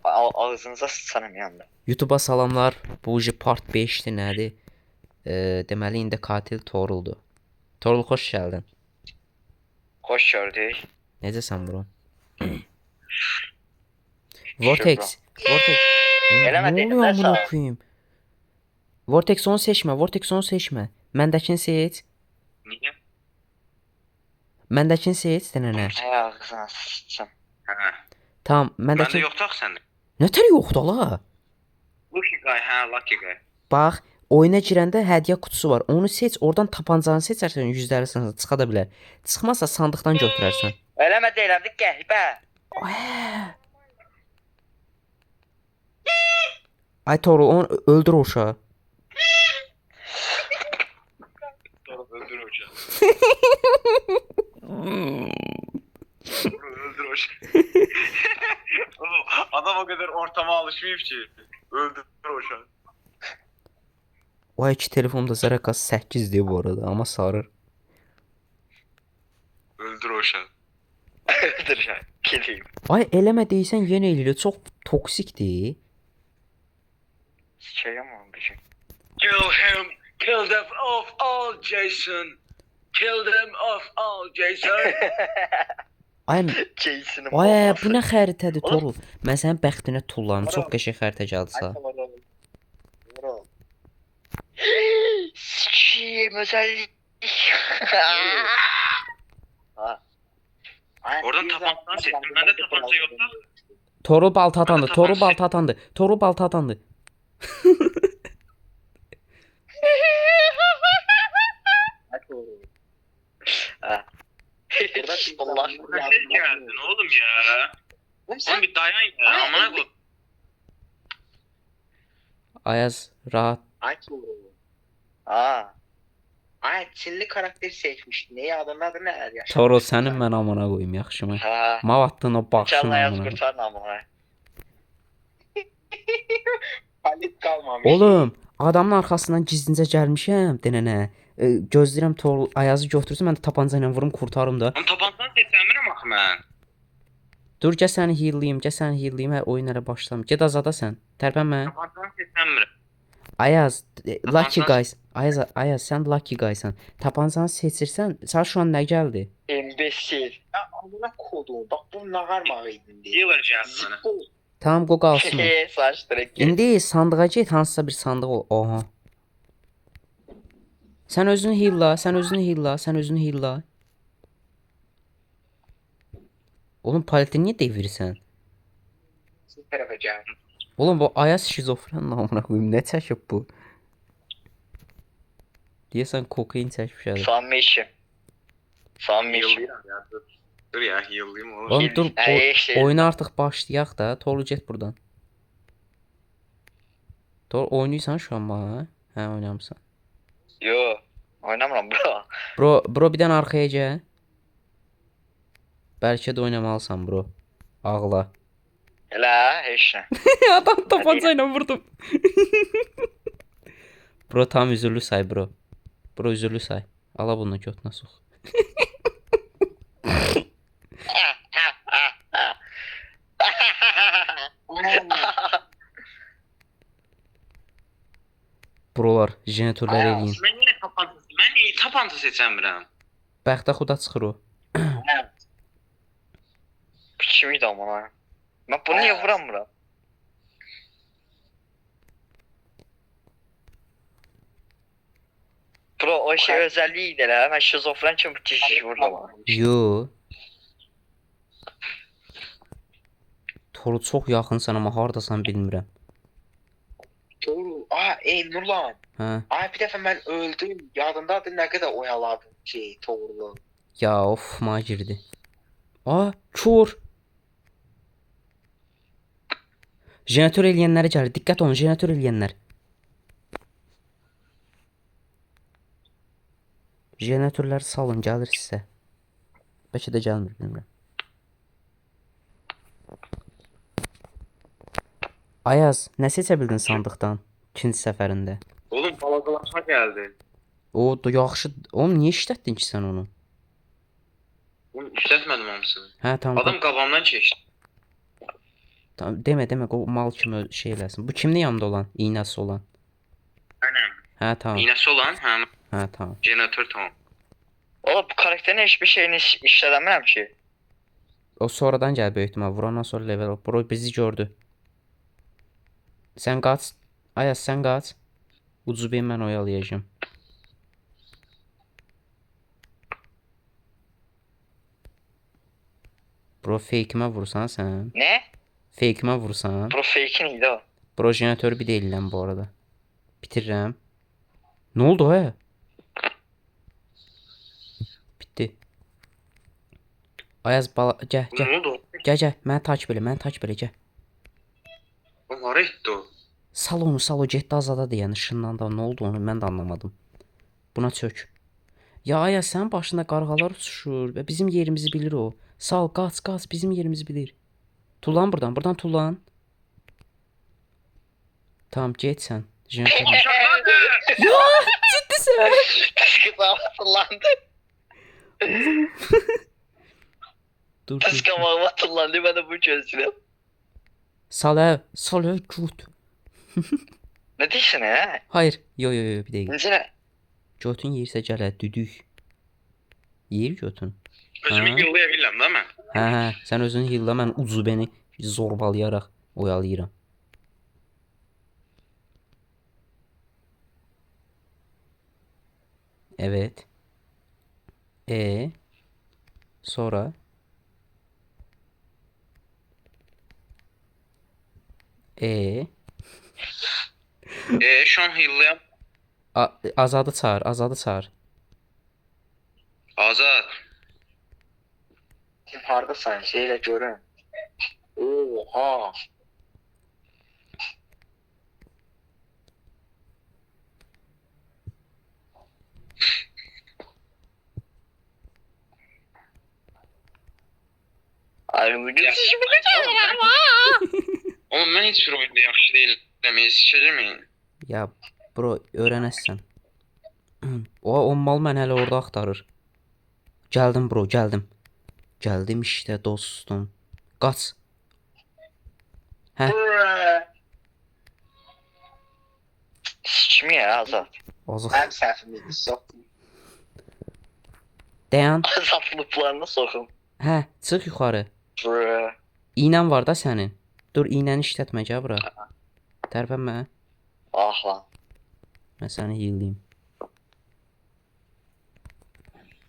Ağzınıza sıçanım yanda. YouTube'a salamlar. Bu part 5'dir nədir? Deməli indi katil Toruldur. Torul xoş gəldin. Hoş gördük. Necəsən bro? Şükür bro. Vortex. Eləmə Ne dedim oluyor də amına sağ. koyayım? Vortex onu seçmə, Vortex onu seçmə. Məndəkini seç. Niye? Məndəkini seç denənə. Hay ağzına sıçacağım. Hə. Tamam, Məndə məndəki yoxdur axı səndə. nətər yoxdur la? Lucky guy, hə, lucky guy. Bax, oyuna girəndə hədiyyə qutusu var. Onu seç, oradan tapancanı seçərsən %50 çıxa da bilər. Çıxmazsa sandıqdan götürərsən. Eləmə deyirəm, qəhbə. Ay Torul, onu öldür o uşağı. Öldür o uşağı. Öldür o uşağı. Oğlum, adam o kadar ortama alışmayıp ki. Öldür o uşağı. O iki telefonda zərəqas 8-dir bu arada, amma sarır. Öldür o uşağı. Öldür uşağı. Kileyim. Ay eləmə deysən yenə eləyir. Çox toksikdir. Şeyim olmuş. Kill him. Kill them off all, Jason. Kill them off all, Jason. Ay, Jason'ın ay bu nə xəritədir Torul? Mən sənin bəxtinə tullanım. Çox qəşəng xəritə gəldi sağ. Sikiyim özellik. Oradan tabancadan seçtim. Bende tabanca yoktu. Torul balta atandı. Torul balta atandı. Torul balta atandı. Allah şey geldin oğlum ya. Oğlum bir dayan ya. Amına koy. Ayaz rahat. Ay Çinli karakteri seçmişti. Neyi adının adı ne er ya? Torul sənin mən amına qoyum yaxşımı? Ha. Mavattın o baxışın Canla yaz amına. kurtar namına. Halit kalmamış. Oğlum, adamın arxasından gizlincə gəlmişəm denənə. Gözləyirəm Torul Ayazı götürsün, mən də tapanca ilə vurum kurtarım da. Onu tabancadan seçəmirəm axı mən. Dur gəl səni heallayım, hə oyun hələ başlamır. Get azada sən. Tərpənmə. Tabancadan seçəmirəm. Ayaz, Lucky Guys. Ayaz sən Lucky Guysan. Tapancanı seçirsən, sən şu an nə gəldi? Embesil. Ya amına kodum. Bak bu nağarmağı idi. Healer cihazını. Tamam, qoy qalsın. Saç direkt. İndi sandığa get, hansısa bir sandıq ol. Oha. Sən özünü healla. Oğlum paleti niyə devirsən? Süper yapacağım. Oğlum bu Ayaz şizofren namına koyayım. Ne çəkib bu? Deyəsən kokain çəkmişədir. Sanmışım. Dur ya heal'layım oğlum. Oğlum dur, Şey. oyuna artıq başlayaq da. Tolu get buradan. Tolu oynayırsan şu an bana. Hə, oynamısan. Yo. Oynamıram bro. Bro bir dənə arxaya gəl. Bəlkə də oynamalısan bro. Ağla. Elə heç nə. Adam tapanca ilə vurdum. Bro tam üzürlü say bro. Bro üzürlü say. Ala bunu götünə sox. Brolar, jeneratörlər eləyin. Mən yenə tapanca seçəmirəm. Bəxtə xuda çıxır o. Kimiydi amına? Mən bunu niyə vuramıram? Bro o şey özelliğiydi elə. Mən şizofren kimi bitiş vurdum. Yo. Toru çox yaxınsan amma hardasan bilmirəm. Doğru. Nurlan. Hə. Bir dəfə mən öldüm. Yadındadır nə qədər oyaladım ki, Toğrulu. Ya of, ma girdi. Kör. Jeneratör eləyənlərə gəlir. Diqqət olun, jeneratör eləyənlər. Jeneratörləri salın, gəlir sizə. Bəlkə də gəlmir, bilmirəm. Ayaz, nə seçə bildin sandıqdan ikinci səfərində? Oğlum balaqalaşma gəldi. O da yaxşı. Oğlum niyə işlətdin ki sən onu? Oğlum işlətmədim hamısını. Hə, tamam. Adam qabamdan keçdi. Tamam, demə o mal kimi şey eləsin. Bu kimin yanında olan? İynəsi olan. Aynen. Hə, tamam. İğnesi olan hem Hə, tamam. jeneratör tamam. Oğlum bu karakterin hiçbir şeyini işledemedim ki. O sonradan gəl böyük ihtimal. Vurandan sonra level up. Bro bizi gördü. Sən qaç. Ayaz sən qaç. Ucubeyi mən oyalayacağım. Bro fake'imə vursan sən. Ne? Fake'imə vursan. Bro fake neydi o? Bro jeneratörü bir deyiləm bu arada. Bitirirəm. Ne oldu he? Bitti. Ayaz bala gəl Ne gəl. oldu? Gəl. Məni takip elə, gəl. O var etti o. Sal o getdi azada deyən ışınlandı. Nə oldu onu mən də anlamadım. Buna çök. Ya Ayaz sənin başında qarğalar uçuşur və bizim yerimizi bilir o. Sal, qaç, bizim yerimizi bilir. Tullan buradan tullan. Tamam get sən. Jeneratör. Ya ciddisən? Kısamatlandı. Dur. Kısamatlandı ben de bu çözüyorum. Sal gut. Ne diyorsun he? Hayır. Yo bir dəqiqə. İncine. Götün yersə gələ düdük. Yer götün. Özümü Ha? yollayabilirim değil mi? Hə, sən özünü hilla, mən ucubəni zorbalayaraq oyalayıram. Evet. Sonra Şu an hıylayam. Azadı çağır. Azat. Kim hardasın şeyle görün. Oha. Ay bugün Oğlum ben hiçbir oyunda yaxşı değilim. Demeyi sikeceğim mi? Ya bro, öyrənəsən. O mal mən hələ orada axtarır. Gəldim bro, gəldim. Gəldim işte dostum. Qaç. Hə, Kim ya Azat? azıq. Hem səhvimizdir soktum. Dayan. Azat looplarına sokum. Hə, çıx yuxarı. Bro. İynən var da sənin. Dur, iynəni işlətmə, gəl bura. Tərpənmə. Ah lan. Mən səni healayım.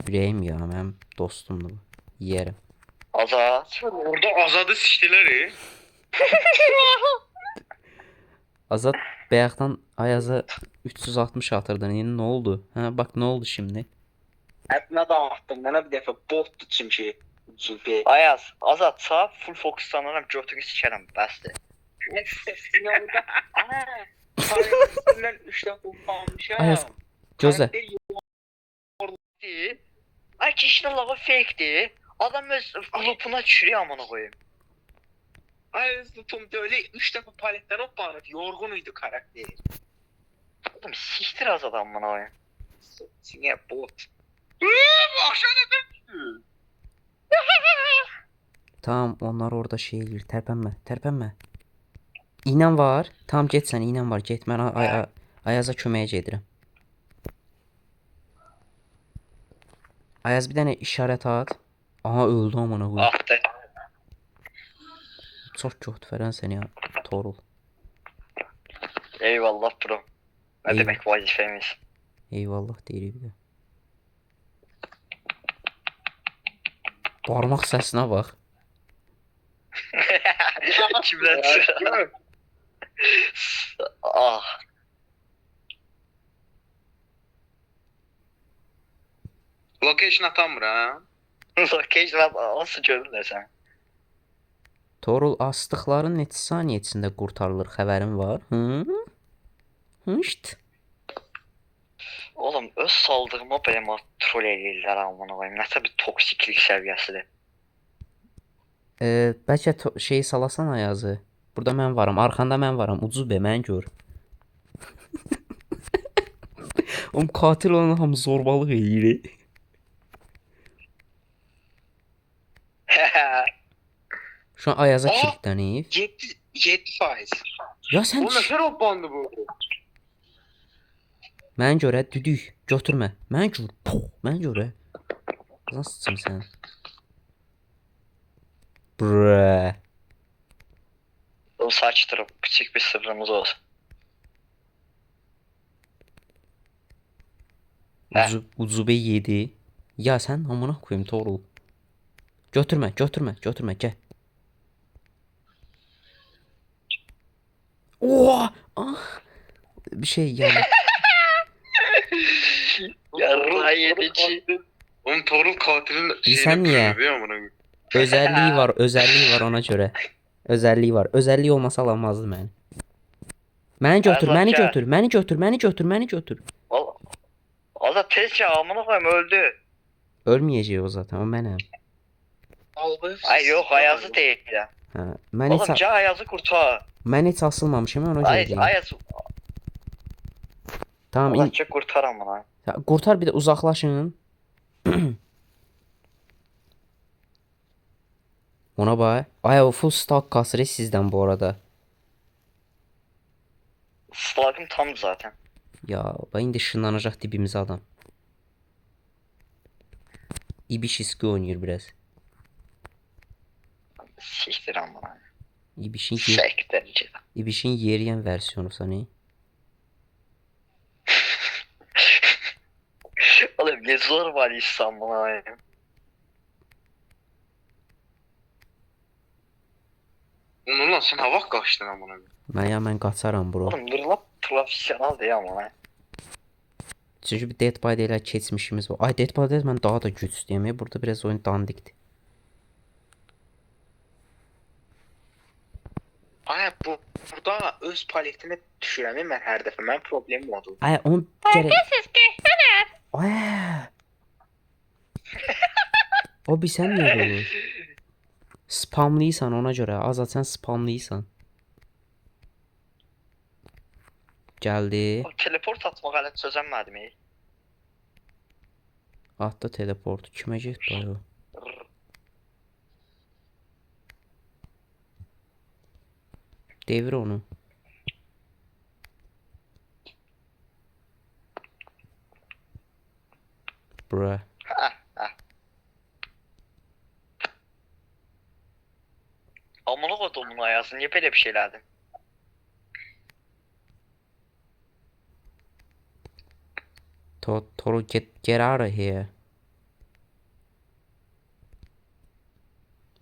Ürəyim ya, mənim dostumdur bu. Yeyərəm. Azat. Orada Azad'ı siktiler. Azad bayaqdan Ayaz'a 360 atırdın. Yəni nə oldu? Hə, bax nə oldu şimdi? Həddinə dağıtdım. Mənə bir dəfə botdu çünki. Zubi. Ayaz. Azat sağ full fokuslanıram götürü sikerim bəsdir. Karakterdən 3 dəfə utanmışam. Ayaz, gözlə. Değil. Ay kişinin lağı fake'dir. Adam öz loopuna düşürüyor amına koyayım. Ayaz tutum böyle 3 dəfə paletdən hoppanıb. Yorğun idi karakter. Oğlum siktir Azat amına koyayım. Sinə bot. Aşağıda Tamam, onlar orada şey eləyir. Tərpənmə. İynən var. Tamam, get sən, iynən var. Get, mən Ayaza köməyə gedirəm. Ayaz bir dənə işarət at. Aha, öldü amına qoyayım. Attı. Çox götürən sən ya, Torul. Eyvallah bro. Ne Eyvallah. demek vazifemiz? Eyvallah deyirik bir də. Barmaq səsinə bax. Kimden çıra? Ah. Location atamır ha. Location nasıl görürlər sən? Torul, astıqların neçə saniyə içində qurtarılır, xəbərin var? Hışt. Oğlum öz saldığıma belə troll eləyirlər amına koyayım. Nəsə bir toksiklik səviyyəsidir. Bəlkə şeyi salasan Ayazı. Burada mən varam, arxanda mən varam. Ucube, mən gör. Oğlum katil olan hamı zorbalıq eləyir. Şu an Ayaza Aa! kilitlənib. 7%. Ya sən Bu ne robbandı bu? mənə görə düdük götürmə. Mənə görə. Puh, mənə görə. Nasılsın sən? Bre. O saçtırıp küçük bir sırrımız olsun. Hə. Ucube yedi. Ya sən amına koyayım Torul. Götürmə, götürmə, götürmə, gəl. Oha! Ah! Bir şey yani. Yarra yedici. Oğlum Torul katilin Bilsən niyə? pürüdü ya amına. Özəlliyi var ona görə. Özəlliyi var. Özəlliyi olmasa alamazdı məni. Məni götür, Allah məni gəl. götür, məni götür, məni götür, məni götür. O da tezcə amına koyayım öldü. Ölməyəcək o zaten, o mənəm. Albay. Ay yok Ayaz'ı değil ya. Hə, mən Oğlum heç Ayaz'ı kurtar. mən heç asılmamışam ona görə Ay deyim. Ayaz. Tamam, Azatça kurtar amına. ya, qurtar bir də uzaqlaşın. Ona bax. Ay o full stock kasır sizdən bu arada. Slagım tam zaten. Ya bax indi ışınlanacaq dibimizə adam. İbiş iski oynayır biraz. Siktir amına. İbişin Sektir. İbişin yeriyen versiyonu sani. Oğlum ne zor var insan buna ya. Oğlum lan sen hava kaçtın amına. Mən qaçaram bro. Oğlum dur lan profesyonel değil ama. Çünki bir Dead by Daylight keçmişimiz var. Ay Dead by Daylight mən daha da güclüyəm. Burada biraz oyun dandikdir. Ay burada öz paletini düşürəm mən hər dəfə. Mənim problemim odur. Ay onu gərək... Ay. O bir sən niyə olur? Spamlıysan ona görə. Azad sən spamlıysan. Gəldi. O teleport atmaq hələ çözənmədim. Atdı teleport. Kimə getdi ay o? Devir onu. Bra. Amına kodumun Ayaz'ı niye böyle bir şey elədin? Toru get out of here.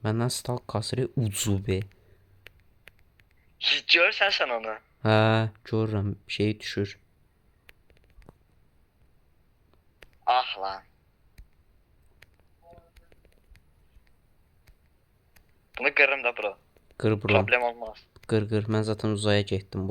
Məndən stalk kasırı ucube. Hiç görsən sən onu. Hə, görürəm, şey düşür. Ah lan. Bunu qırım da bro. Qır bro. Problem olmaz. Qır. Mən zaten uzaya getdim.